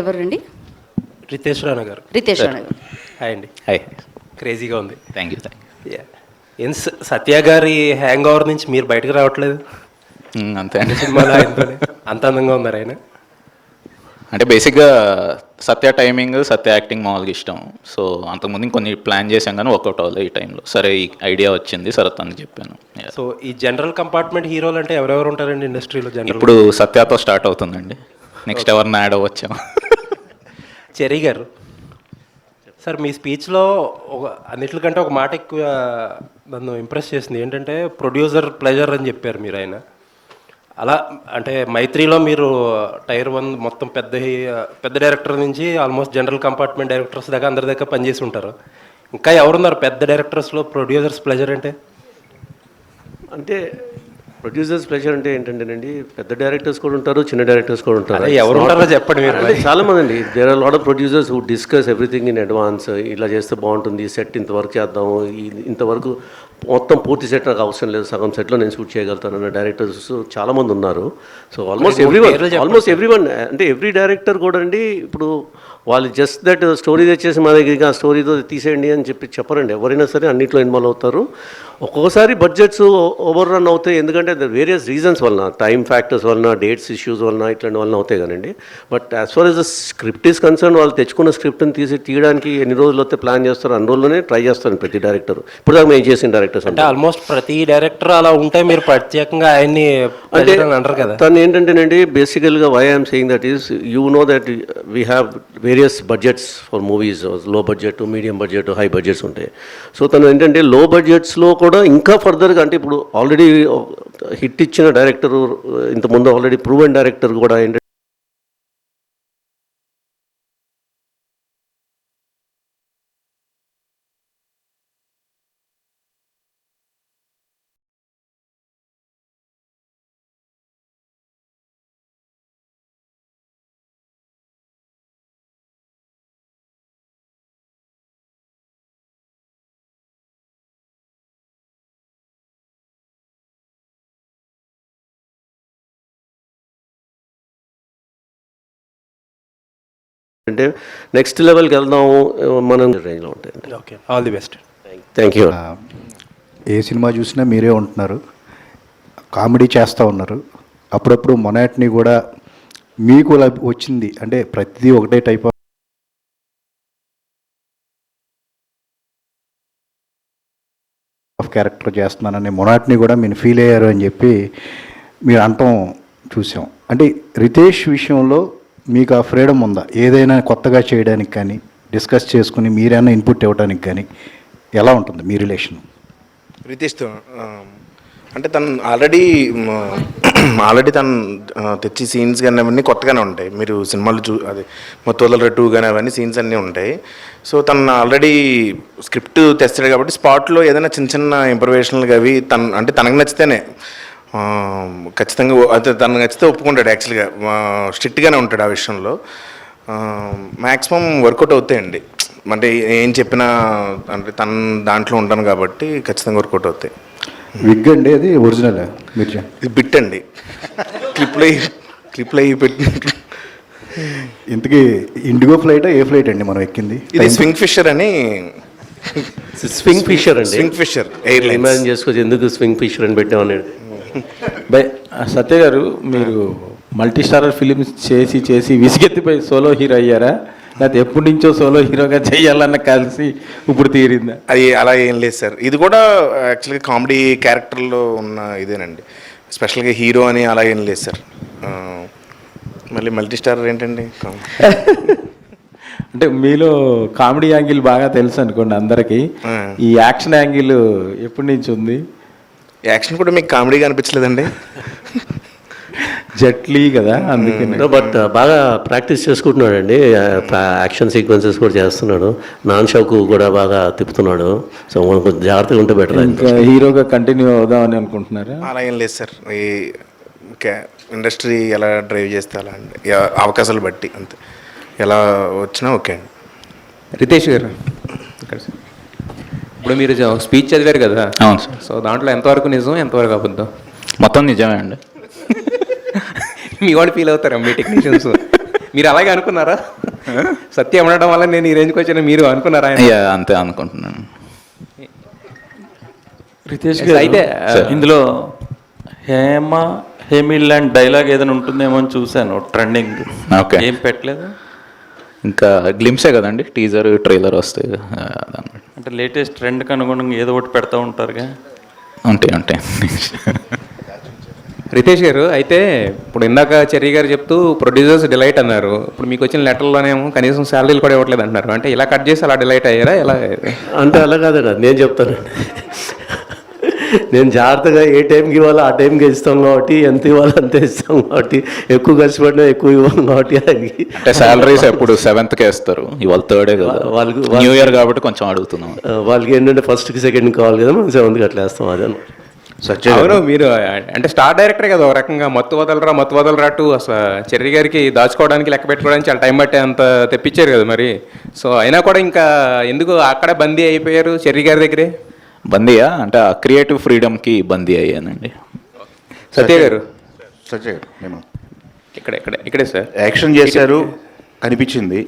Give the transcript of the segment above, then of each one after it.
ఎవరండి? రితేష్ రాణా గారు. రితేష్ రాణా గారు. హాయ్ అండి. హాయ్. క్రేజీగా ఉంది. Thank you. ఏం సత్య గారి హ్యాంగ్ ఓవర్ నుంచి మీరు బయటకు రావట్లేదు అంతే అండి. సినిమాలో ఆయనతోనే అంత అందంగా ఉన్నారు ఆయన. అంటే బేసిక్గా సత్య టైమింగ్, సత్య యాక్టింగ్ మామూలుగా ఇష్టం. సో అంతకుముందు కొన్ని ప్లాన్ చేశాం కానీ వర్కౌట్ అవ్వలేదు ఈ టైంలో. సరే ఈ ఐడియా వచ్చింది, సరే తనకి చెప్పాను. సో ఈ జనరల్ కంపార్ట్మెంట్ హీరోలు అంటే ఎవరెవరు ఉంటారండి ఇండస్ట్రీలో? ఇప్పుడు సత్యతో స్టార్ట్ అవుతుందండి. నెక్స్ట్ ఎవరిని యాడ్ అవ్వచ్చాం. చెరీ గారు సార్, మీ స్పీచ్లో అన్నిటికంటే ఒక మాట ఎక్కువ నన్ను ఇంప్రెస్ చేసింది. ఏంటంటే ప్రొడ్యూసర్ ప్లెజర్ అని చెప్పారు మీరు. ఆయన అలా అంటే మైత్రిలో మీరు టైర్ 1 మొత్తం పెద్ద డైరెక్టర్ నుంచి ఆల్మోస్ట్ జనరల్ కంపార్ట్మెంట్ డైరెక్టర్స్ దాకా అందరి దగ్గర పనిచేసి ఉంటారు. ఇంకా ఎవరున్నారు పెద్ద డైరెక్టర్స్లో ప్రొడ్యూసర్స్ ప్లెజర్ అంటే? అంటే ప్రొడ్యూసర్స్ ప్రెషర్ అంటే ఏంటంటేనండి, పెద్ద డైరెక్టర్స్ కూడా ఉంటారు, చిన్న డైరెక్టర్స్ కూడా ఉంటారు. ఎవరు ఉంటారో చెప్పండి మీరు. అంటే చాలా మంది అండి. There are lot of producers who discuss everything in advance. ఇలా చేస్తే బాగుంటుంది, సెట్ ఇంతవరకు చేద్దాము, ఇంతవరకు మొత్తం పూర్తి సెట్ నాకు అవసరం లేదు, సగం సెట్లో నేను షూట్ చేయగలుగుతాను అన్న డైరెక్టర్స్ చాలామంది ఉన్నారు. సో ఆల్మోస్ట్ ఎవ్రీవన్ అంటే ఎవ్రీ డైరెక్టర్ కూడా అండి, ఇప్పుడు వాళ్ళు జస్ట్ దట్ స్టోరీ తెచ్చేసి మా దగ్గరికి ఆ స్టోరీతో తీసేయండి అని చెప్పరండి. ఎవరైనా సరే అన్నింటిలో ఇన్వాల్వ్ అవుతారు. ఒక్కొక్కసారి బడ్జెట్స్ ఓవర్ రన్ అవుతాయి, ఎందుకంటే వేరియస్ రీజన్స్ వలన, టైం ఫ్యాక్టర్స్ వలన, డేట్స్ ఇష్యూస్ వలన, ఇట్లాంటి వలన అవుతాయి కానండి. But as far as the script is concern, వాళ్ళు తెచ్చుకున్న స్క్రిప్ట్ని తీయడానికి ఎన్ని రోజులు అయితే ప్లాన్ చేస్తారో అన్ని రోజుల్లోనే ట్రై చేస్తాను ప్రతి డైరెక్టర్. ఇప్పుడు దాకా మేము చేసిన డైరెక్టర్స్ అంటే ఆల్మోస్ట్ ప్రతి డైరెక్టర్ అలా ఉంటే మీరు ప్రత్యేకంగా ఆయన్ని అంటారు కదా. తను ఏంటంటేనండి, బేసికల్గా why I'm saying that is, you know that we have various budgets for movies. Low budget, medium budget, high budgets ఉంటాయి. సో తను ఏంటంటే లో బడ్జెట్స్లో కూడా ఇంకా ఫర్దర్గా, అంటే ఇప్పుడు ఆల్రెడీ హిట్ ఇచ్చిన డైరెక్టరు, ఇంతకుముందు ఆల్రెడీ ప్రూవెన్ డైరెక్టర్ కూడా ఏంటంటే అంటే నెక్స్ట్ లెవెల్కి వెళ్దాము మనం రేంజ్లో ఉంటాయండి. Okay, all the best. Thank you. ఏ సినిమా చూసినా మీరే ఉంటున్నారు, కామెడీ చేస్తూ ఉన్నారు. అప్పుడప్పుడు మొనాటిని కూడా మీకు వచ్చింది అంటే ప్రతిదీ ఒకటే టైప్ ఆఫ్ క్యారెక్టర్ చేస్తున్నానని మొనాటిని కూడా మీరు ఫీల్ అయ్యారు అని చెప్పి మీరు అంటాం చూసాం. అంటే రితేష్ విషయంలో మీకు ఆ ఫ్రీడమ్ ఉందా, ఏదైనా కొత్తగా చేయడానికి కానీ, డిస్కస్ చేసుకుని మీరైనా ఇన్పుట్ ఇవ్వడానికి కానీ? ఎలా ఉంటుంది మీ రిలేషన్ రితేష్తో? అంటే తను ఆల్రెడీ తను తెచ్చి సీన్స్ కానీ అవన్నీ కొత్తగానే ఉంటాయి. మీరు సినిమాలు అది మొత్తోదల 2 కానీ అవన్నీ సీన్స్ అన్నీ ఉంటాయి. సో తను ఆల్రెడీ స్క్రిప్ట్ తెస్తాడు కాబట్టి స్పాట్లో ఏదైనా చిన్న చిన్న ఇంప్రవేషన్లు అవి తనకు నచ్చితేనే ఖచ్చితంగా, అయితే తనకు నచ్చితే ఒప్పుకుంటాడు. యాక్చువల్గా స్ట్రిక్ట్గానే ఉంటాడు ఆ విషయంలో. మ్యాక్సిమం వర్కౌట్ అవుతాయండి. అంటే ఏం చెప్పినా అంటే తన దాంట్లో ఉంటాను కాబట్టి ఖచ్చితంగా వర్కౌట్ అవుతాయి. విగ్ అండి అది ఒరిజినల్ మీరు? ఇది బిట్ అండి, క్లిప్లో పెట్టి. ఇంతకీ ఇండిగో ఫ్లైట్ ఏ ఫ్లైట్ అండి మనం ఎక్కింది? ఇది స్వింగ్ ఫిషర్ అని. స్వింగ్ ఫిషర్ అండి. Swing fisher airlines. ఇమాజిన్ చేసుకోవచ్చు ఎందుకు స్వింగ్ ఫిషర్ అని పెట్టామనేది. బై సత్య గారు, మీరు మల్టీ స్టారర్ ఫిలిమ్స్ చేసి విసిగెత్తిపోయి సోలో హీరో అయ్యారా, లేకపోతే ఎప్పటి నుంచో సోలో హీరోగా చేయాలన్న కలిసి ఇప్పుడు తీరిందా? అది అలా ఏం లేదు సార్. ఇది కూడా యాక్చువల్గా కామెడీ క్యారెక్టర్లో ఉన్న ఇదేనండి. స్పెషల్గా హీరో అని అలా ఏం లేదు సార్. మళ్ళీ మల్టీ స్టారర్ ఏంటండి? అంటే మీలో కామెడీ యాంగిల్ బాగా తెలుసు అనుకోండి అందరికీ. ఈ యాక్షన్ యాంగిల్ ఎప్పటి నుంచి ఉంది? యాక్షన్ కూడా మీకు కామెడీగా అనిపించలేదండి? జట్లీ కదా, అందుకని. బట్ బాగా ప్రాక్టీస్ చేసుకుంటున్నాడు అండి. యాక్షన్ సీక్వెన్సెస్ కూడా చేస్తున్నాడు. నాన్ షోకు కూడా బాగా తిప్పుతున్నాడు. సో మనకు జాగ్రత్తగా ఉంటే బెటర్. ఇంకా హీరోగా కంటిన్యూ అవుదామని అనుకుంటున్నారా? అలా ఏం లేదు సార్. ఈ ఇండస్ట్రీ ఎలా డ్రైవ్ చేస్తే అలా అండి, అవకాశాలు బట్టి అంతే. ఎలా వచ్చినా ఓకే అండి. రితేష్ గారు, ఇప్పుడు మీరు స్పీచ్ చదివారు కదా? అవును సార్. సో దాంట్లో ఎంతవరకు నిజం, ఎంతవరకు అబద్ధం? మొత్తం నిజమే అండి. మీ వాడు ఫీల్ అవుతారా మీ టెక్నీషియన్స్? మీరు అలాగే అనుకున్నారా? సత్య ఉండడం వల్ల నేను ఈ రేంజ్కి వచ్చాను మీరు అనుకున్నారా? యా అంతే అనుకుంటున్నాను. రితేష్ గారు అయితే, ఇందులో హేమిల్ లాంటి డైలాగ్ ఏదైనా ఉంటుందేమో అని చూశాను ట్రెండింగ్. Okay. ఏం పెట్టలేదు ఇంకా గ్లిమ్సే కదండి, టీజర్ ట్రైలర్ వస్తాయి అదన్నమాట. అంటే లేటెస్ట్ ట్రెండ్కి అనుగుణంగా ఏదో ఒకటి పెడతా ఉంటారుగా. ఉంటాయి. రితేష్ గారు, అయితే ఇప్పుడు ఇందాక చెర్రీ గారు చెప్తూ ప్రొడ్యూసర్స్ డిలైట్ అన్నారు. ఇప్పుడు మీకు వచ్చిన లెటర్లోనేమో కనీసం శాలరీలు కూడా ఇవ్వట్లేదు అంటున్నారు. అంటే ఇలా కట్ చేసి అలా డిలైట్ అయ్యారా? ఎలా? అంటే అలా కాదండి, అది నేను చెప్తానండి. నేను జాగ్రత్తగా ఏ టైంకి ఇవ్వాలో ఆ టైంకి ఇస్తాం కాబట్టి, ఎంత ఇవ్వాలో అంతే ఇస్తాం కాబట్టి, ఎక్కువ కష్టపడినా ఎక్కువ ఇవ్వం కాబట్టి ఆయనకి. అంటే శాలరీస్ ఎప్పుడు 7th ఇస్తారు, ఇవాళ 3rd కదా, వాళ్ళకి- న్యూ ఇయర్ కాబట్టి కొంచెం అడుగుతున్నాం. వాళ్ళకి ఏంటంటే ఫస్ట్కి సెకండ్కి కావాలి కదా, మనం 7th అట్లా వేస్తాం అదే. అవును, మీరు అంటే స్టార్ డైరెక్టర్ కదా, ఒక రకంగా మత్తు వదలరా టు అసలు చెర్రీ గారికి దాచుకోవడానికి లెక్క పెట్టుకోవడానికి చాలా టైం పట్టే అంత తెప్పించారు కదా మరి. సో అయినా కూడా ఇంకా ఎందుకు అక్కడే బందీ అయిపోయారు చెర్రీ గారి దగ్గరే? బందీయా అంటే ఆ క్రియేటివ్ ఫ్రీడమ్కి బందీ అయ్యానండి. సత్య గారు సత్య నేను ఇక్కడే సార్ యాక్షన్ చేశారు అనిపించింది.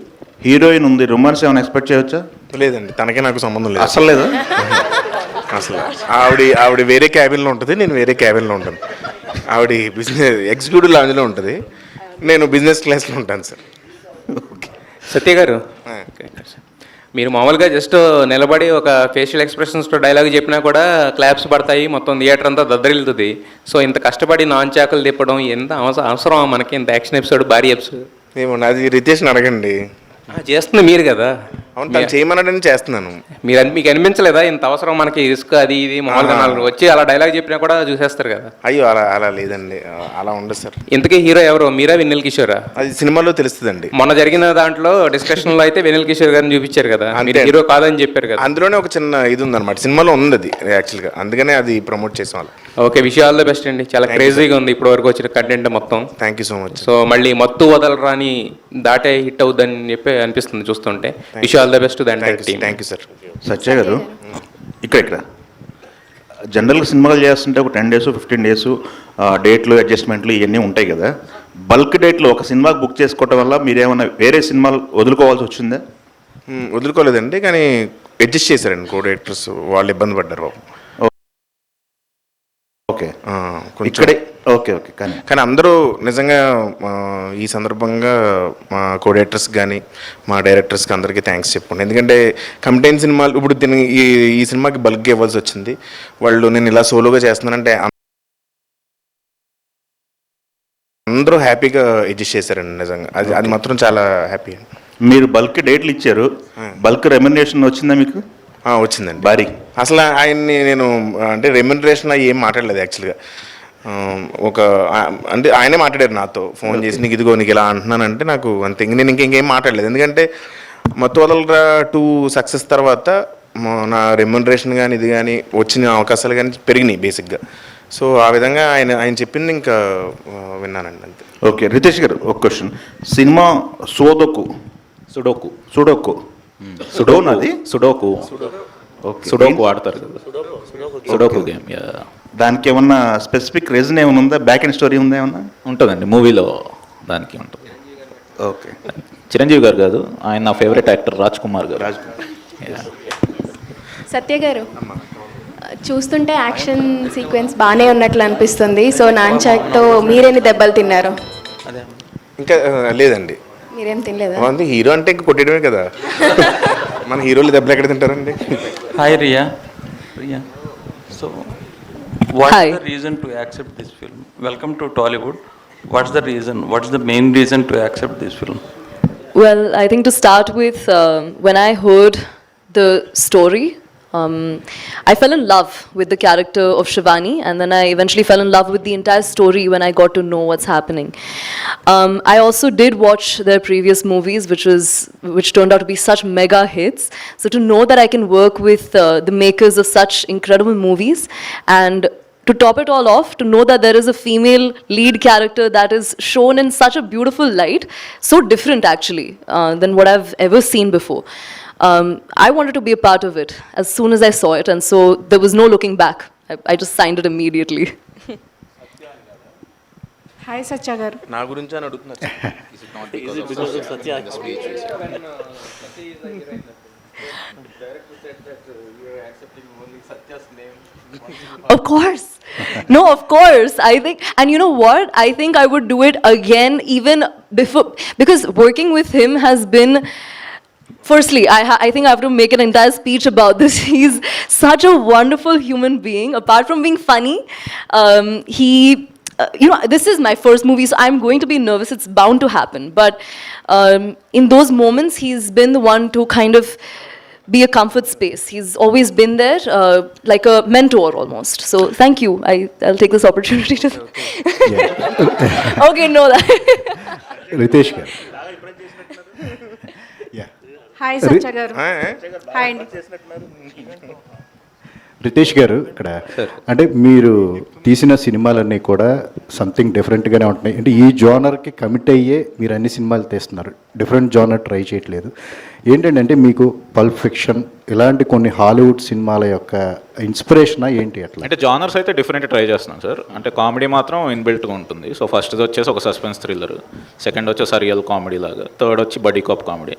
హీరోయిన్ ఉంది, రొమాన్స్ ఏమైనా ఎక్స్పెక్ట్ చేయవచ్చా? లేదండి, తనకే నాకు సంబంధం లేదు అసలు లేదా? అసలు. ఆవిడ వేరే క్యాబిన్లో ఉంటుంది, నేను వేరే క్యాబిన్లో ఉంటాను. ఆవిడ బిజినెస్ ఎగ్జిక్యూటివ్ లాంజ్లో ఉంటుంది, నేను బిజినెస్ క్లాస్లో ఉంటాను సార్. సత్య గారు, మీరు మామూలుగా జస్ట్ నిలబడి ఒక ఫేషియల్ ఎక్స్ప్రెషన్స్తో డైలాగ్ చెప్పినా కూడా క్లాప్స్ పడతాయి, మొత్తం థియేటర్ అంతా దద్దరిల్లుతుంది. సో ఇంత కష్టపడి నాన్ చాకులు తిప్పడం ఎంత అవసరం మనకి? ఇంత యాక్షన్ ఎపిసోడ్, భారీ ఎపిసోడ్ ఏమన్నా అది రితేష్ని అడగండి. చేస్తుంది మీరు కదా. అవును, తను చేయమన్నాడని చేస్తున్నాను. మీకు అనిపించలేదా ఇంత అవసరం మనకి రిస్క్ అది ఇది? మామూలుగా నాలుగు వచ్చి అలా డైలాగ్ చెప్పినా కూడా చూసేస్తారు కదా. అయ్యో, అలా లేదండి, అలా ఉండదు సార్. ఇంతకీ హీరో ఎవరు, మీరా వెన్నెల కిషోరా? అది సినిమాలో తెలుస్తుందండి. మొన్న జరిగిన దాంట్లో డిస్కషన్లో అయితే వెన్నెల కిషోర్ గారిని చూపించారు కదా, మీరు అంతే. హీరో కాదని చెప్పారు కదా. అందులోనే ఒక చిన్న ఇది ఉందన్నమాట, సినిమాలో ఉంది అది యాక్చువల్గా, అందుకనే అది ప్రమోట్ చేసాం వాళ్ళు. Okay, wish all the best అండి. చాలా క్రేజీగా ఉంది ఇప్పటి వరకు వచ్చిన కంటెంట్ మొత్తం. Thank you so much. So మళ్ళీ మత్తు వదలరాని దాటే హిట్ అవుద్దని చెప్పి అనిపిస్తుంది చూస్తుంటే. విష్ ఆల్ ద బెస్ట్ దాని team. Thank you sir. Satya గారు ఇక్కడ జనరల్గా సినిమాలు చేస్తుంటే ఒక 10 days 15 days డేట్లు అడ్జస్ట్మెంట్లు ఇవన్నీ ఉంటాయి కదా. బల్క్ డేట్లు ఒక సినిమాకి బుక్ చేసుకోవటం వల్ల మీరేమన్నా వేరే సినిమాలు వదులుకోవాల్సి వచ్చిందా? వదులుకోలేదండి, కానీ అడ్జస్ట్ చేశారండి కో డైరెక్టర్స్, వాళ్ళు ఇబ్బంది పడ్డారు బాబు. ఓకే, కొంచెం ఇక్కడే ఓకే కానీ అందరూ నిజంగా ఈ సందర్భంగా మా కో డైరెక్టర్స్ కానీ మా డైరెక్టర్స్కి అందరికీ థ్యాంక్స్ చెప్పుకోండి. ఎందుకంటే కంటెంట్ సినిమాలు ఇప్పుడు ఈ సినిమాకి బల్క్గా ఇవ్వాల్సి వచ్చింది. వాళ్ళు నేను ఇలా సోలోగా చేస్తున్నానంటే అందరూ హ్యాపీగా అడ్జస్ట్ చేశారండి నిజంగా. అది మాత్రం చాలా హ్యాపీ. మీరు బల్క్ డేట్లు ఇచ్చారు, బల్క్ రెమ్యునరేషన్ వచ్చిందా మీకు? వచ్చిందండి భారీ. అసలు ఆయన్ని నేను అంటే రెమ్యునరేషన్ అవి ఏం మాట్లాడలేదు యాక్చువల్గా. అంటే ఆయనే మాట్లాడారు నాతో ఫోన్ చేసి, నీకు ఇదిగో నీకు ఇలా అంటున్నానంటే నాకు అంతే, నేను ఇంకేం మాట్లాడలేదు. ఎందుకంటే మత్తు వదలరా 2 సక్సెస్ తర్వాత నా రెమ్యునరేషన్ కానీ ఇది కానీ వచ్చిన అవకాశాలు కానీ పెరిగినాయి బేసిక్గా. సో ఆ విధంగా ఆయన చెప్పింది ఇంకా విన్నానండి అంతే. ఓకే, రితేష్ గారు ఒక క్వశ్చన్. సినిమా సుడోకు ఆడతారు కదా, సుడోకు గేమ్. దానికి ఏమన్నా స్పెసిఫిక్ రీజన్ ఏమైనా ఉందా? బ్యాక్ అండ్ స్టోరీ ఉందా ఏమన్నా? ఉంటుందండి మూవీలో, దానికి ఉంటుంది. ఓకే, చిరంజీవి గారు కాదు, ఆయన నా ఫేవరెట్ యాక్టర్ రాజ్ కుమార్ గారు. సత్య గారు, చూస్తుంటే యాక్షన్ సీక్వెన్స్ బాగానే ఉన్నట్లు అనిపిస్తుంది. సో నాన్ చాక్తో మీరేని దెబ్బలు తిన్నారు? ఇంకా లేదండి, మీరేం తినలేదా? అంటే హీరో అంటే ఇంకా కొట్టేయడమే కదా, మన హీరోలు దెబ్బలు ఎక్కడ తింటారండి? Hi Riya. So what's the reason to accept this film? Welcome to Tollywood. What's the reason? What's the main reason to accept this film? Well, I think to start with, when I heard the story, I fell in love with the character of Shivani, and then I eventually fell in love with the entire story when I got to know what's happening. I also did watch their previous movies, which turned out to be such mega hits. So to know that I can work with the makers of such incredible movies, and to top it all off, to know that there is a female lead character that is shown in such a beautiful light, so different actually than what I've ever seen before. I wanted to be a part of it as soon as I saw it, and so there was no looking back. I just signed it immediately. Hi Satya గారు. నా గురించి అని అడుగుతున్నారు. Of course. No, of course. I think, and you know what? I think I would do it again even before, because working with him has been, firstly, I think I have to make an entire speech about this. He's such a wonderful human being. Apart from being funny, you know, this is my first movie, so I'm going to be nervous. It's bound to happen. But in those moments, he's been the one to kind of be a comfort space. He's always been there, like a mentor almost. So thank you. I'll take this opportunity to. Okay, no. Riteish గారు. Yeah. Hi Satya గారు. Hi అండి. రితేష్ గారు, ఇక్కడ అంటే మీరు తీసిన సినిమాలన్నీ కూడా సంథింగ్ డిఫరెంట్గానే ఉంటున్నాయి. అంటే ఈ జోనర్కి కమిట్ అయ్యే మీరు అన్ని సినిమాలు తీస్తున్నారు, డిఫరెంట్ జోనర్ ట్రై చేయట్లేదు. ఏంటంటే మీకు పల్ప్ ఫిక్షన్ ఇలాంటి కొన్ని హాలీవుడ్ సినిమాల యొక్క ఇన్స్పిరేషనా ఏంటి అట్లా? అంటే జానర్స్ అయితే డిఫరెంట్ ట్రై చేస్తున్నాం సార్. అంటే కామెడీ మాత్రం ఇన్బిల్ట్గా ఉంటుంది. సో ఫస్ట్ది వచ్చేసి ఒక సస్పెన్స్ థ్రిల్లర్, సెకండ్ వచ్చేసి రియల్ కామెడీ లాగా, థర్డ్ వచ్చి బడీ కాప్ కామెడీ.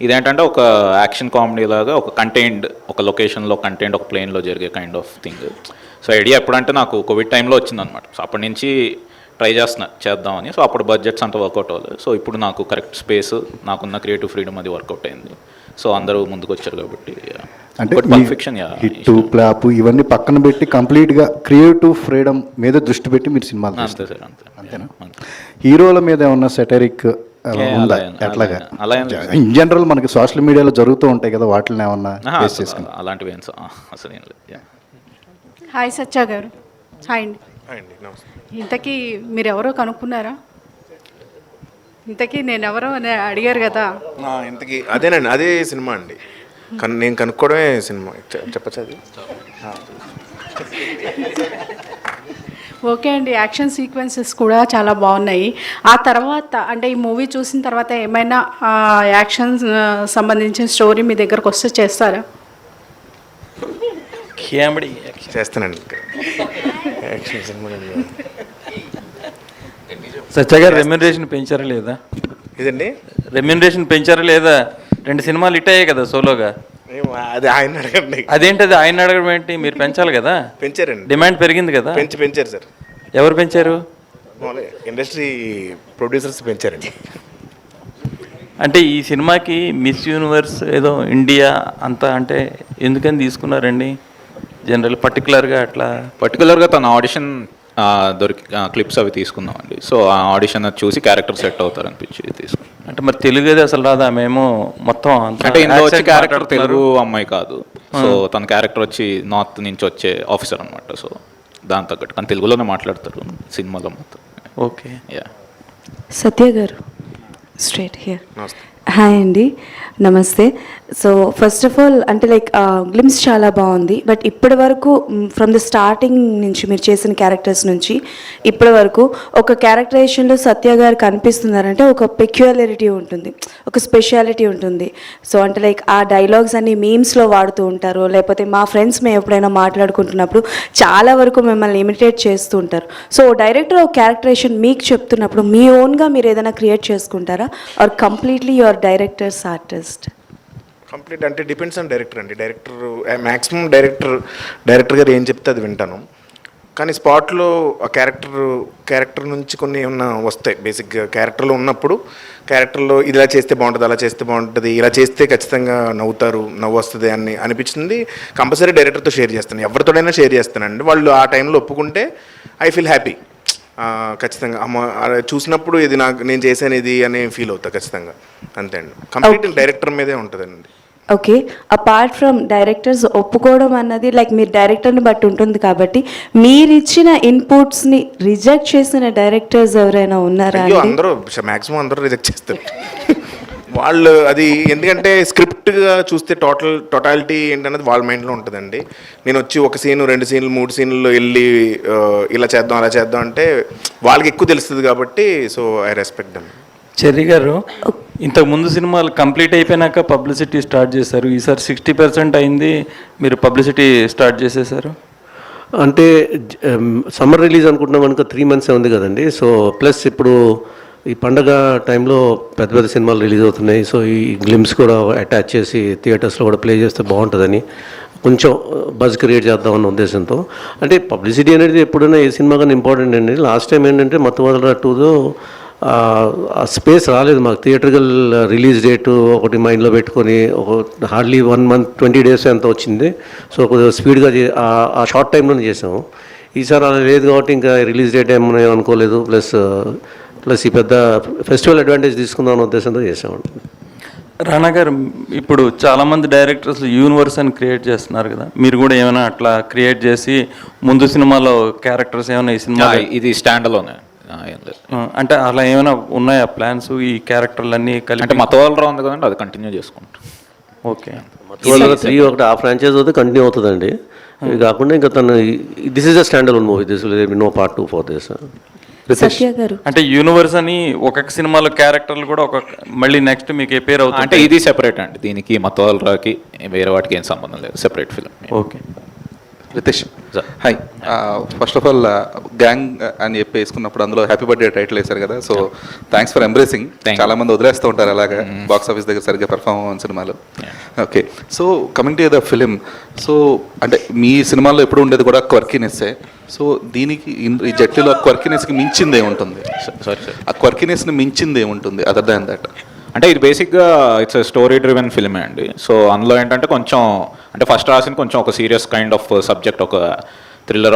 ఇదేంటంటే ఒక యాక్షన్ కామెడీ లాగా, ఒక కంటైన్డ్, ఒక లొకేషన్లో కంటైన్డ్, ఒక ప్లేన్లో జరిగే kind of thing. So idea ఎప్పుడంటే నాకు కోవిడ్ టైంలో వచ్చిందనమాట. సో అప్పటి నుంచి ట్రై చేద్దామని. సో అప్పుడు బడ్జెట్స్ అంతా వర్కౌట్ అవ్వలేదు. సో ఇప్పుడు నాకు కరెక్ట్ స్పేస్, నాకున్న క్రియేటివ్ ఫ్రీడమ్ అది వర్కౌట్ అయింది. సో అందరూ ముందుకు వచ్చారు కాబట్టి. అంటే హిట్ ప్లాప్ ఇవన్నీ పక్కన పెట్టి కంప్లీట్గా క్రియేటివ్ ఫ్రీడమ్ మీద దృష్టి పెట్టి మీరు సినిమాలు అంతే సార్, అంతేనా? హీరోల మీద ఏమన్నా సెటరిక్ ఉందా ఎట్లాగా? ఇన్ జనరల్ మనకి సోషల్ మీడియాలో జరుగుతూ ఉంటాయి కదా, వాటిని ఏమన్నా ఫేస్ చేసుకుని అలాంటివి ఏం అసలు ఏం లేదు. హాయ్ సత్య గారు. హాయ్ అండి. నమస్తే. ఇంతకీ మీరెవరో కనుక్కున్నారా? ఇంతకీ నేను ఎవరో అని అడిగారు కదా. ఇంతకీ అదేనండి, అదే సినిమా అండి. నేను కనుక్కోవడమే సినిమా. చెప్పచ్చు అది? ఓకే అండి. యాక్షన్ సీక్వెన్సెస్ కూడా చాలా బాగున్నాయి. ఆ తర్వాత అంటే ఈ మూవీ చూసిన తర్వాత ఏమైనా యాక్షన్ సంబంధించిన స్టోరీ మీ దగ్గరకు వస్తే చేస్తారా? చేస్తానండి. యాక్షన్ సినిమా సత్య గారు రెమ్యూనరేషన్ పెంచారా లేదా? ఇదండి రెమ్యూనరేషన్ పెంచారా లేదా? 2 సినిమాలు హిట్ అయ్యాయి కదా సోలోగా. అది ఆయన అడగండి. అదేంటది ఆయన అడగడం ఏంటి? మీరు పెంచాలి కదా. పెంచారండి, డిమాండ్ పెరిగింది కదా. పెంచారు సార్. ఎవరు పెంచారు? ఇండస్ట్రీ ప్రొడ్యూసర్స్ పెంచారండి. అంటే ఈ సినిమాకి మిస్ యూనివర్స్ ఏదో ఇండియా అంతా అంటే ఎందుకని తీసుకున్నారండి? జనరల్ పర్టికులర్గా అట్లా పర్టికులర్గా తన ఆడిషన్ క్లిప్స్ అవి తీసుకున్నామండి. సో ఆ ఆడిషన్ చూసి క్యారెక్టర్ సెట్ అవుతారు అనిపించి తీసుకున్నాం. అంటే మరి తెలుగు అది అసలు రాదా? మేము మొత్తం అంటే ఇందులో వచ్చే క్యారెక్టర్ తెలుగు అమ్మాయి కాదు. సో తన క్యారెక్టర్ వచ్చి నార్త్ నుంచి వచ్చే ఆఫీసర్ అనమాట. సో దాని తగ్గట్టు కానీ తెలుగులోనే మాట్లాడతారు సినిమాలో మొత్తం. ఓకే. యా. సత్య గారు, స్ట్రైట్ హియర్. నమస్తే. హాయ్ అండి, నమస్తే. సో ఫస్ట్ ఆఫ్ ఆల్ అంటే లైక్ గ్లిమ్స్ చాలా బాగుంది. బట్ ఇప్పటి వరకు ఫ్రమ్ ద స్టార్టింగ్ నుంచి మీరు చేసిన క్యారెక్టర్స్ నుంచి ఇప్పటి వరకు ఒక క్యారెక్టరైజేషన్లో సత్య గారు కనిపిస్తున్నారంటే ఒక పెక్యులారిటీ ఉంటుంది, ఒక స్పెషాలిటీ ఉంటుంది. సో అంటే లైక్ ఆ డైలాగ్స్ అన్ని మీమ్స్లో వాడుతూ ఉంటారు, లేకపోతే మా ఫ్రెండ్స్ మేము ఎప్పుడైనా మాట్లాడుకుంటున్నప్పుడు చాలా వరకు మిమ్మల్ని ఇమిటేట్ చేస్తూ ఉంటారు. సో డైరెక్టర్ ఒక క్యారెక్టరైజేషన్ మీకు చెప్తున్నప్పుడు మీ ఓన్గా మీరు ఏదైనా క్రియేట్ చేసుకుంటారా, or completely your directors artist? Complete అంటే డిపెండ్స్ ఆన్ డైరెక్టర్ అండి. మ్యాక్సిమం డైరెక్టర్ గారు ఏం చెప్తే అది వింటాను. కానీ స్పాట్లో ఆ క్యారెక్టర్ నుంచి కొన్ని ఏమన్నా వస్తాయి. బేసిక్గా క్యారెక్టర్లో ఉన్నప్పుడు క్యారెక్టర్లో ఇలా చేస్తే బాగుంటుంది, అలా చేస్తే బాగుంటుంది, ఇలా చేస్తే ఖచ్చితంగా నవ్వు వస్తుంది అని అనిపించింది. కంపల్సరీ డైరెక్టర్తో షేర్ చేస్తాను, ఎవరితోడైనా షేర్ చేస్తానండి. వాళ్ళు ఆ టైంలో ఒప్పుకుంటే ఐ ఫీల్ హ్యాపీ. ఖచ్చితంగా చూసినప్పుడు ఇది నేను చేశాను ఇది అని ఫీల్ అవుతా ఖచ్చితంగా. అంతే అండి, కంప్లీట్ డైరెక్టర్ మీదే ఉంటుందండి. ఓకే. అపార్ట్ ఫ్రమ్ డైరెక్టర్స్ ఒప్పుకోవడం అన్నది లైక్ మీరు డైరెక్టర్ని బట్టి ఉంటుంది కాబట్టి మీరు ఇచ్చిన ఇన్పుట్స్ని రిజెక్ట్ చేసిన డైరెక్టర్స్ ఎవరైనా ఉన్నారా? అందరూ మ్యాక్సిమం అందరూ రిజెక్ట్ చేస్తారు వాళ్ళు. అది ఎందుకంటే స్క్రిప్ట్గా చూస్తే టోటాలిటీ ఏంటనేది వాళ్ళ మైండ్లో ఉంటుందండి. నేను వచ్చి 1 సీను 2 సీన్లు 3 సీన్లు వెళ్ళి ఇలా చేద్దాం అలా చేద్దాం అంటే వాళ్ళకి ఎక్కువ తెలుస్తుంది కాబట్టి. So I respect them. Cherry గారు, ఇంతకు ముందు సినిమాలు కంప్లీట్ అయిపోయినాక పబ్లిసిటీ స్టార్ట్ చేశారు. ఈసారి 60% అయింది, మీరు పబ్లిసిటీ స్టార్ట్ చేసేసారు. అంటే సమ్మర్ రిలీజ్ అనుకుంటున్నాం కనుక 3 months ఉంది కదండి. సో ప్లస్ ఇప్పుడు ఈ పండగ టైంలో పెద్ద పెద్ద సినిమాలు రిలీజ్ అవుతున్నాయి. సో ఈ గ్లిమ్స్ కూడా అటాచ్ చేసి థియేటర్స్లో కూడా ప్లే చేస్తే బాగుంటుందని కొంచెం బజ్ క్రియేట్ చేద్దామన్న ఉద్దేశంతో. అంటే పబ్లిసిటీ అనేది ఎప్పుడైనా ఏ సినిమా కానీ ఇంపార్టెంట్ అండి. లాస్ట్ టైం ఏంటంటే మత్తువదల 2తో ఆ స్పేస్ రాలేదు మాకు. థియేటర్కల్ రిలీజ్ డేటు ఒకటి మైండ్లో పెట్టుకొని ఒక హార్డ్లీ 1 month 20 days ఎంత వచ్చింది. సో కొద్దిగా స్పీడ్గా ఆ షార్ట్ టైంలోనే చేసాము. ఈసారి అలా లేదు కాబట్టి ఇంకా రిలీజ్ డేట్ ఏమన్నా అనుకోలేదు. ప్లస్ ఈ పెద్ద ఫెస్టివల్ అడ్వాంటేజ్ తీసుకుందాం అన్న ఉద్దేశంతో చేసామండి. రానా గారు, ఇప్పుడు చాలామంది డైరెక్టర్స్ యూనివర్స్ అని క్రియేట్ చేస్తున్నారు కదా, మీరు కూడా ఏమైనా అట్లా క్రియేట్ చేసి ముందు సినిమాలో క్యారెక్టర్స్ ఏమైనా ఈ సినిమా ఇది స్టాండ్లోనే ఏం లేదు. అంటే అలా ఏమైనా ఉన్నాయా ప్లాన్స్? ఈ క్యారెక్టర్లన్నీ కలిపి అంటే మతవాళ్ళ ఉంది కదండి, అది కంటిన్యూ చేసుకుంటాం. ఓకే. మత్తువదల 3 ఒకటి ఆ ఫ్రాంచైజ్ అయితే కంటిన్యూ అవుతుందండి. ఇది కాకుండా ఇంకా this is a stand alone movie. This will no part 2 for this. Satya గారు, అంటే యూనివర్స్ అని ఒక్కొక్క సినిమాలో క్యారెక్టర్లు కూడా మళ్ళీ నెక్స్ట్ మీకు పేరు అవుతుంది. అంటే ఇది సెపరేట్ అండి, దీనికి మతవాళ్ళకి వేరే వాటికి ఏం సంబంధం లేదు, separate film. Okay. Ritesh, hi. First of all gang అని చెప్పి వేసుకున్నప్పుడు అందులో హ్యాపీ బర్త్డే టైటిల్ వేశారు కదా, సో థ్యాంక్స్ ఫర్ ఎంబ్రేసింగ్. చాలా మంది వదిలేస్తూ ఉంటారు అలాగా బాక్స్ ఆఫీస్ దగ్గర సరిగ్గా పెర్ఫామ్ అవ్వని సినిమాలు. Okay, so coming to the film, so అంటే మీ సినిమాల్లో ఎప్పుడు ఉండేది కూడా క్వర్కీనెస్సే. సో దీనికి ఈ జట్లీలో క్వర్కీనెస్కి మించింది ఏముంటుంది? ఆ క్వర్కీనెస్ని మించింది ఏముంటుంది అదర్ దాన్ దట్? అంటే ఇది బేసిక్గా ఇట్స్ స్టోరీ డ్రివెన్ ఫిల్మే అండి. సో అందులో ఏంటంటే కొంచెం అంటే ఫస్ట్ రాసింది కొంచెం ఒక సీరియస్ కైండ్ ఆఫ్ సబ్జెక్ట్, ఒక థ్రిల్లర్,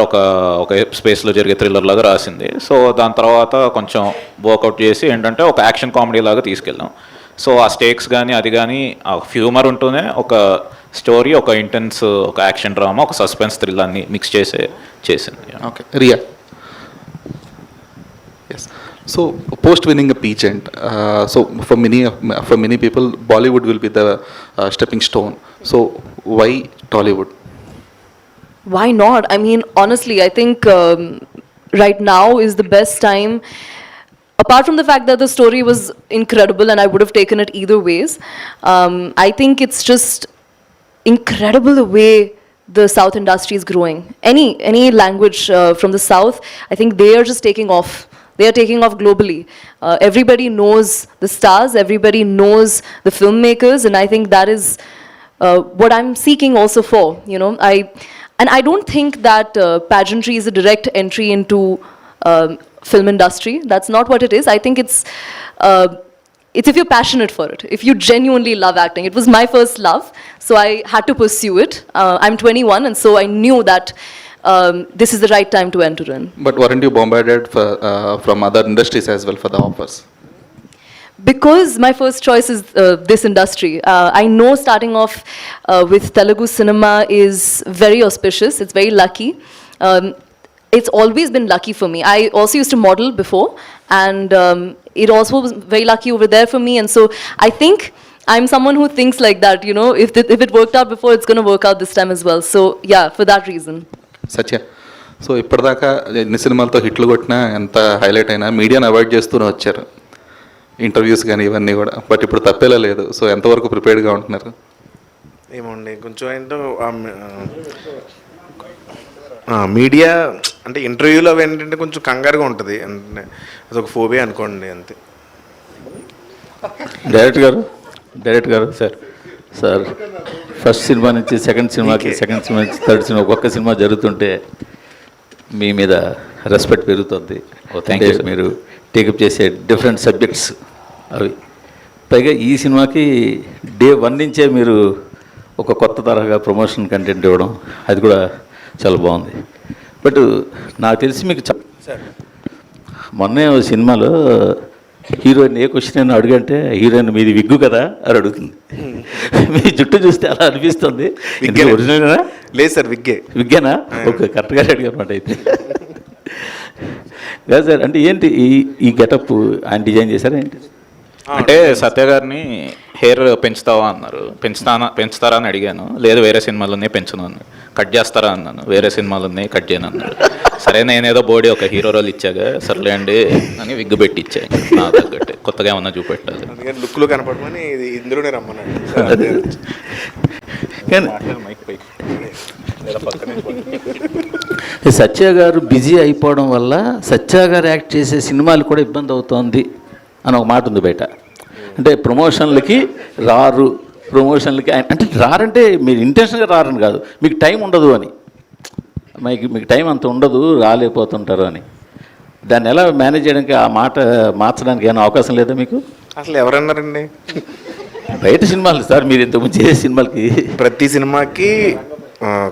ఒక స్పేస్లో జరిగే థ్రిల్లర్ లాగా రాసింది. సో దాని తర్వాత కొంచెం వర్కౌట్ చేసి ఏంటంటే ఒక యాక్షన్ కామెడీ లాగా తీసుకెళ్ళాం. సో ఆ స్టేక్స్ కానీ అది కానీ ఆ హ్యూమర్ ఉంటూనే ఒక స్టోరీ, ఒక ఇంటెన్స్, ఒక యాక్షన్ డ్రామా, ఒక సస్పెన్స్ థ్రిల్ అన్ని మిక్స్ చేసింది. Okay, Riya. Yes. So post winning a pageant, so for many people Bollywood will be the stepping stone. So why Tollywood? Why not? I mean, honestly, I think right now is the best time. Apart from the fact that the story was incredible and I would have taken it either ways, I think it's just incredible the way the South industry is growing. Any language from the South, I think they are just taking off. They are taking off globally. Everybody knows the stars, everybody knows the filmmakers, and I think that is what I'm seeking also for, you know. I don't think that pageantry is a direct entry into film industry. That's not what it is. I think it's if you're passionate for it, if you genuinely love acting. It was my first love, so I had to pursue it. I'm 21, and so I knew that this is the right time to enter in. But weren't you bombarded from other industries as well for the offers? Because my first choice is this industry. I know starting off with Telugu cinema is very auspicious. It's very lucky. It's always been lucky for me. I also used to model before, and it also was very lucky over there for me. And so I think I'm someone who thinks like that. You know, if it worked out before, it's going to work out this time as well. So yeah, for that reason. Satya, so ఇప్పటిదాకా ఎన్ని సినిమాలతో హిట్లు కొట్టినా, ఎంత highlight అయినా మీడియాని avoid చేస్తూనే వచ్చారు, ఇంటర్వ్యూస్ కానీ ఇవన్నీ కూడా. బట్ ఇప్పుడు తప్పేలా లేదు. సో ఎంతవరకు ప్రిపేర్డ్గా ఉంటున్నారు? ఏమోండి, కొంచెం ఏంటో మీడియా అంటే ఇంటర్వ్యూలో అవి ఏంటంటే కొంచెం కంగారుగా ఉంటుంది, అంటే అదొక ఫోబియా అనుకోండి అంతే. డైరెక్టర్ గారు సార్ ఫస్ట్ సినిమా నుంచి సెకండ్ సినిమాకి, సెకండ్ సినిమా నుంచి థర్డ్ సినిమా, ఒక్కొక్క సినిమా జరుగుతుంటే మీ మీద రెస్పెక్ట్ పెరుగుతుంది. Thank you. మీరు టేకప్ చేసే డిఫరెంట్ సబ్జెక్ట్స్ అవి, పైగా ఈ సినిమాకి డే 1 నుంచే మీరు ఒక కొత్త తరహా ప్రమోషన్ కంటెంట్ ఇవ్వడం, అది కూడా చాలా బాగుంది. బట్ నాకు తెలిసి మీకు మొన్నే ఓ సినిమాలో హీరోయిన్ ఏ క్వశ్చన్ అయినా అడుగంటే హీరోయిన్ మీది విగ్గు కదా అని అడుగుతుంది. మీ జుట్టు చూస్తే అలా అనిపిస్తుంది. ఒరిజినల్నా? లేదు సార్, విగ్గేనా? ఓకే, కరెక్ట్గా అడిగారు అనమాట. అయితే లేదు సార్, అంటే ఏంటి ఈ గెటప్ ఆయన డిజైన్ చేశారా ఏంటి? అంటే సత్య గారిని హెయిర్ పెంచుతావా అన్నారు. పెంచుతారా అని అడిగాను. లేదు, వేరే సినిమాలు ఉన్నాయి పెంచును అన్నాను. కట్ చేస్తారా అన్నాను. వేరే సినిమాలు ఉన్నాయి కట్ చేయను అన్నాడు. సరే, నేనేదో బోడీ ఒక హీరో రోల్ ఇచ్చాగా, సర్లే అండి అని విగ్గు పెట్టి ఇచ్చాను. నాకు తగ్గట్టు కొత్తగా ఏమన్నా చూపెట్టాలి, లుక్లో కనపడమని ఇందులోనే రమ్మన్నాడు. అంటే సత్య గారు బిజీ అయిపోవడం వల్ల సత్య గారు యాక్ట్ చేసే సినిమాలు కూడా ఇబ్బంది అవుతోంది అని ఒక మాట ఉంది బయట. అంటే ప్రమోషన్లకి రారు, ప్రమోషన్లకి అంటే రారంటే మీరు ఇంటెన్షన్గా రారని కాదు, మీకు టైం ఉండదు అని, మీకు టైం అంత ఉండదు, రాలేకపోతుంటారు అని. దాన్ని ఎలా మేనేజ్ చేయడానికి, ఆ మాట మార్చడానికి ఏమైనా అవకాశం లేదా మీకు? అసలు ఎవరన్నారండి? బయట సినిమాలు సార్, మీరు ఇంతకుముందు చేసే సినిమాలకి ప్రతి సినిమాకి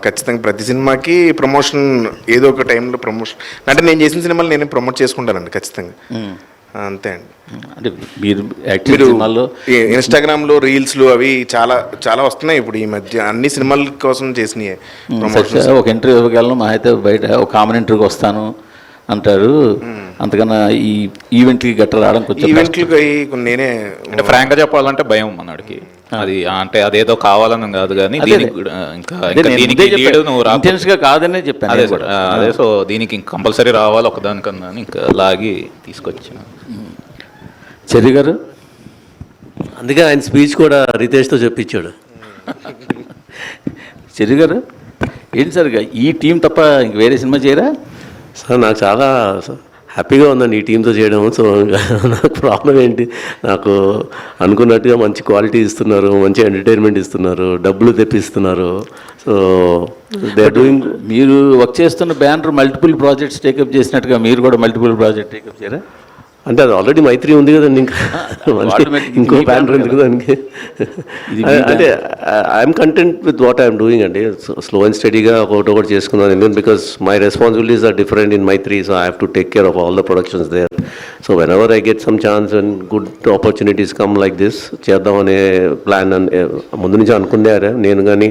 ఖచ్చితంగా ప్రతి సినిమాకి ప్రమోషన్ ఏదో ఒక టైంలో ప్రమోషన్ అంటే నేను చేసిన సినిమాలు నేను ప్రమోట్ చేసుకుంటానండి ఖచ్చితంగా. అంతే అండి. అంటే మీరు యాక్టివ్ సినిమాల్లో ఇన్స్టాగ్రామ్లో రీల్స్లు అవి చాలా చాలా వస్తున్నాయి ఇప్పుడు ఈ మధ్య, అన్ని సినిమాల కోసం చేసినాయి ప్రమోషన్స్. ఒక ఇంటర్వ్యూ ఇవ్వగలను, మా అయితే బయట ఒక కామన్ ఇంటర్వ్యూకి వస్తాను అంటారు. అంతకన్నా ఈ ఈవెంట్కి గట్రా రావడం కొంచెం ఈవెంట్లకి నేనే అంటే ఫ్రాంక్గా చెప్పాలంటే భయం మనవాడికి. అది అంటే అదేదో కావాలని కాదు కానీ దీనికి కూడా ఇంకా దీనికి లీడ్ నువ్వు ఇంటెన్స్గా కాదనే చెప్పాను. అదే సార్, అదే. సో దీనికి కంపల్సరీ రావాలి ఒకదానికన్నా ఇంకా లాగి తీసుకొచ్చిన. చెర్రి గారు అందుకే ఆయన స్పీచ్ కూడా రితేష్తో చెప్పించాడు. చెర్రి గారు ఏంటి సార్, ఈ టీం తప్ప ఇంక వేరే సినిమా చేయరా? సార్ నాకు చాలా హ్యాపీగా ఉందండి ఈ టీంతో చేయడం. సో నాకు ప్రాబ్లం ఏంటి, నాకు అనుకున్నట్టుగా మంచి క్వాలిటీ ఇస్తున్నారు, మంచి ఎంటర్టైన్మెంట్ ఇస్తున్నారు, డబ్బులు తెప్పిస్తున్నారు. So they are doing. మీరు వర్క్ చేస్తున్న బ్యానర్ మల్టిపుల్ ప్రాజెక్ట్స్ టేకప్ చేసినట్టుగా మీరు కూడా మల్టిపుల్ ప్రాజెక్ట్ టేకప్ చేయరా? అంటే అది ఆల్రెడీ మైత్రి ఉంది కదండి, ఇంకా ఇంకో బ్యానర్ ఎందుకు దానికి? అంటే I'm content with what I'm doing అండి. స్లో అండ్ స్టడీగా ఒకటి చేసుకున్నాను. ఎందుకంటే because my responsibilities are different in Mythri, so I have to take care of all the productions there. So whenever I get some chance and good opportunities come like this, చేద్దామనే plan ముందు నుంచి అనుకున్నారు. నేను కానీ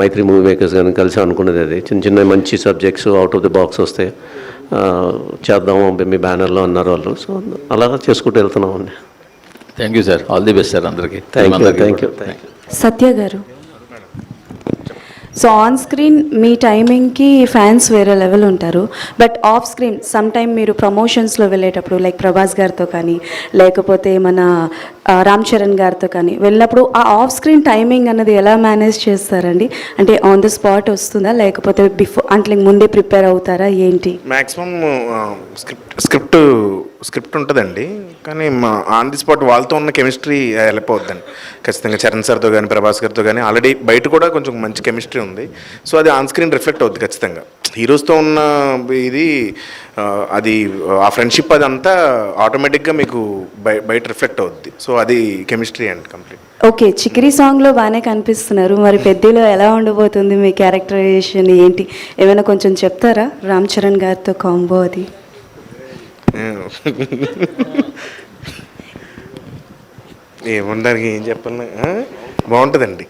మైత్రి movie makers కానీ కలిసి అనుకున్నది అది. చిన్న చిన్న మంచి subjects out of the box వస్తే చేద్దాము మీ బ్యానర్లో అన్నారు వాళ్ళు. సో అలాగా చేసుకుంటూ వెళ్తున్నాం అండి. Thank you sir, all the best sir అందరికీ. Thank you. సత్య గారు, సో ఆన్ స్క్రీన్ మీ టైమింగ్కి ఫ్యాన్స్ వేరే లెవెల్ ఉంటారు, but off screen some time మీరు ప్రమోషన్స్లో వెళ్ళేటప్పుడు లైక్ ప్రభాస్ గారితో కానీ లేకపోతే మన రామ్ చరణ్ గారితో కానీ వెళ్ళినప్పుడు ఆ ఆఫ్ స్క్రీన్ టైమింగ్ అన్నది ఎలా మేనేజ్ చేస్తారండి? అంటే ఆన్ ద స్పాట్ వస్తుందా లేకపోతే అంటే ముందే ప్రిపేర్ అవుతారా ఏంటి? మ్యాక్సిమం స్క్రిప్ట్ ఉంటుందండి, కానీ ఆన్ ది స్పాట్ వాళ్ళతో ఉన్న కెమిస్ట్రీ హెల్ప్ అవుతుందండి ఖచ్చితంగా. చరణ్ సార్తో కానీ ప్రభాస్ గారితో కానీ ఆల్రెడీ బయట కూడా కొంచెం మంచి కెమిస్ట్రీ ఉంది. సో అది ఆన్ స్క్రీన్ రిఫ్లెక్ట్ అవుతుంది ఖచ్చితంగా. హీరోస్తో ఉన్న ఇది అది ఆ ఫ్రెండ్షిప్ అదంతా ఆటోమేటిక్గా మీకు బయట రిఫ్లెక్ట్ అవుద్ది. సో అది కెమిస్ట్రీ అండి కంప్లీట్. ఓకే, చికిరి సాంగ్లో బాగానే కనిపిస్తున్నారు, మరి పెద్దలో ఎలా ఉండబోతుంది మీ క్యారెక్టరైజేషన్ ఏంటి? ఏమైనా కొంచెం చెప్తారా రామ్ చరణ్ గారితో కాంబో అది? ఏముండడానికి ఏం చెప్పాలి, బాగుంటుందండి.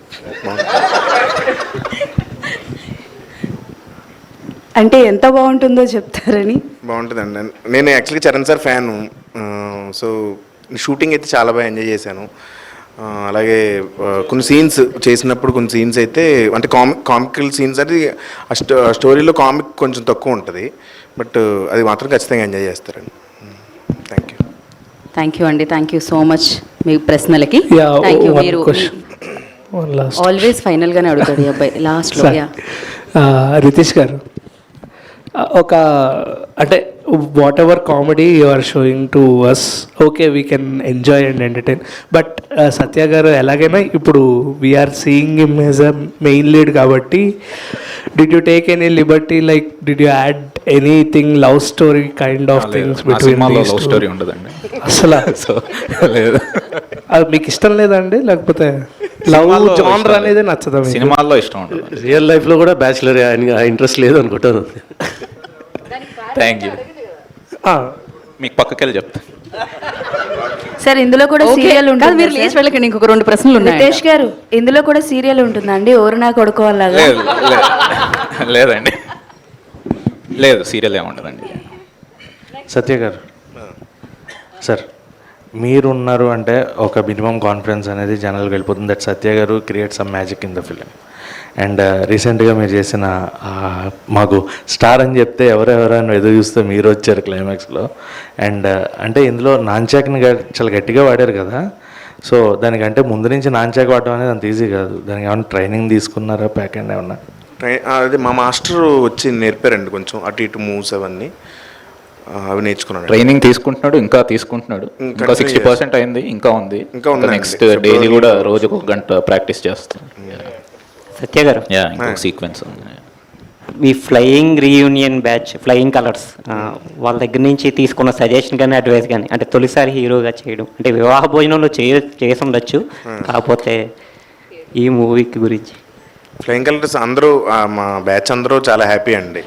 అంటే ఎంత బాగుంటుందో చెప్తారని? బాగుంటుందండి. నేను యాక్చువల్గా Charan sir fan. So shooting అయితే చాలా బాగా ఎంజాయ్ చేశాను. అలాగే కొన్ని సీన్స్ చేసినప్పుడు కొన్ని సీన్స్ అయితే అంటే కామికల్ సీన్స్ అది స్టోరీలో కామిక్ కొంచెం తక్కువ ఉంటుంది, బట్ అది మాత్రం ఖచ్చితంగా ఎంజాయ్ చేస్తారండి. Thank you. థ్యాంక్ యూ అండి, థ్యాంక్ యూ సో మచ్ మీ ప్రశ్నలకి. Thank you. మీరు ఆల్వేస్ ఫైనల్గానే అడుగుతాడు ఈ అబ్బాయి లాస్ట్లో. రితేష్ గారు, ఒక అంటే whatever comedy you are showing to us, okay we can enjoy and entertain, but Satya గారు ఎలాగైనా ఇప్పుడు we are seeing him as a main lead కాబట్టి did you take any liberty, like did you add anything love story kind of things between? Love story ఉండదండి అసలు. లేదు, అది మీకు ఇష్టం లేదండి, లేకపోతే లవ్ జానర్ అనేది నచ్చదా? సినిమాల్లో ఇష్టం ఉండదు, రియల్ లైఫ్లో కూడా బ్యాచులర్ ఇంట్రెస్ట్ లేదు అనుకుంటాను. Thank you. మీకు పక్కకెళ్ళి చెప్తా. సార్ ఇందులో కూడా సీరియల్ ఉంటుంది, మీరు లేచి వెళ్ళకండి, ఇంకొక 2 ప్రశ్నలు ఉన్నాయి. రితేష్ గారు, ఇందులో కూడా సీరియల్ ఉంటుందండి, ఓరునా కొడుకోవాలాగా? లేదండి, లేదు, సీరియల్ ఏముంటుందండి. సత్య గారు సార్, మీరున్నారు అంటే ఒక మినిమం కాన్ఫిడెన్స్ అనేది జనరల్గా వెళ్ళిపోతుంది. దట్ సత్య గారు create some magic in the film. And రీసెంట్గా మీరు చేసిన మాకు స్టార్ అని చెప్తే ఎవరెవరైనా ఎదురు చూస్తే మీరు వచ్చారు క్లైమాక్స్లో. అండ్ అంటే ఇందులో నాన్చాక్ని చాలా గట్టిగా వాడారు కదా, సో దానికంటే ముందు నుంచి నాన్చాక్ వాడడం అనేది అంత ఈజీ కాదు. దానికి ఏమైనా ట్రైనింగ్ తీసుకున్నారా, ప్యాక్ అండ్ ఏమన్నా? అదే మా మాస్టర్ వచ్చి నేర్పారండి కొంచెం అటు ఇటు మూవ్స్ అవన్నీ అవి నేర్చుకున్నాను. ట్రైనింగ్ తీసుకుంటున్నాడు, ఇంకా తీసుకుంటున్నాడు. ఇంకా 60% అయింది, ఇంకా ఉంది. ఇంకా ఉంది. నెక్స్ట్ డైలీ కూడా రోజుకు 1 గంట ప్రాక్టీస్ చేస్తాం. సత్య గారు, ఇంకొక సీక్వెన్స్ ఉంది. మీ flying reunion batch flying colours వాళ్ళ దగ్గర నుంచి తీసుకున్న సజెషన్ కానీ అడ్వైస్ కానీ, అంటే తొలిసారి హీరోగా చేయడం అంటే వివాహ భోజనంలో చేసి ఉండొచ్చు, కాకపోతే ఈ మూవీకి గురించి ఫ్లయింగ్ కలర్స్ అందరూ మా బ్యాచ్ అందరూ చాలా హ్యాపీ అండి.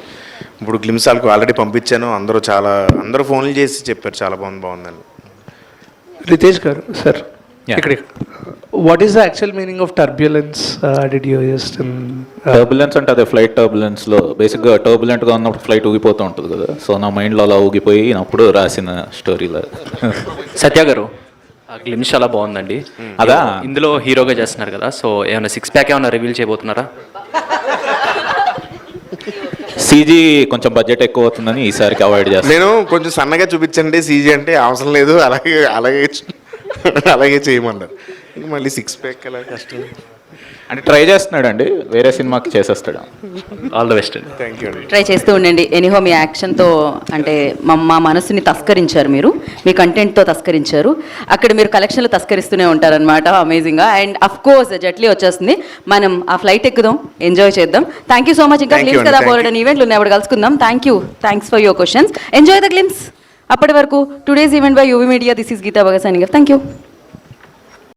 ఇప్పుడు గ్లిమ్స్ వాళ్ళకి ఆల్రెడీ పంపించాను, అందరూ ఫోన్లు చేసి చెప్పారు చాలా బాగుందని. రితేష్ గారు సార్, ఇక్కడ what is the actual meaning of turbulence? Did you just turbulence అంటే అదే ఫ్లైట్ టర్బులెన్స్లో బేసిక్గా టర్బులెంట్గా ఉన్నప్పుడు ఫ్లైట్ ఊగిపోతూ ఉంటుంది కదా, సో నా మైండ్లో అలా ఊగిపోయినప్పుడు రాసిన స్టోరీలో. సత్య గారు, గ్లిమ్స్ చాలా బాగుందండి. అదా ఇందులో హీరోగా చేస్తున్నారు కదా, సో ఏమైనా 6 ప్యాక్ ఏమైనా రివీల్ చేయబోతున్నారా? సీజీ కొంచెం బడ్జెట్ ఎక్కువ అవుతుందని ఈసారికి అవాయిడ్ చేస్తాను. నేను కొంచెం సన్నగా చూపించండి సీజీ అంటే, అవసరం లేదు అలాగే చేయమన్నారు. ఇంక మళ్ళీ 6 ప్యాక్ అలా కష్టం అంటే ట్రై చేస్తున్నాడు అండి, వేరే సినిమాకి చేసేస్తాడు. ఆల్ ద బెస్ట్ అండి. థ్యాంక్ యూ అండి. ట్రై చేస్తూ ఉండండి. ఎనీహో మీ యాక్షన్తో అంటే మా మనసుని తస్కరించారు, మీరు మీ కంటెంట్తో తస్కరించారు. అక్కడ మీరు కలెక్షన్లు తస్కరిస్తూనే ఉంటారనమాట, అమేజింగ్గా. అండ్ అఫ్ కోర్స్ జట్లీ వచ్చేస్తుంది, మనం ఆ ఫ్లైట్ ఎక్కుదాం, ఎంజాయ్ చేద్దాం. Thank you so much. ఇంకా గ్లిమ్స్ కదా బోర్డన్ ఈవెంట్లు ఉన్నాయి, అప్పుడు కలుసుకుందాం. Thanks for your questions. Enjoy the glimpse. అప్పటి వరకు today's event by UV Media. This is Geetha Bhagat signing off. Thank you.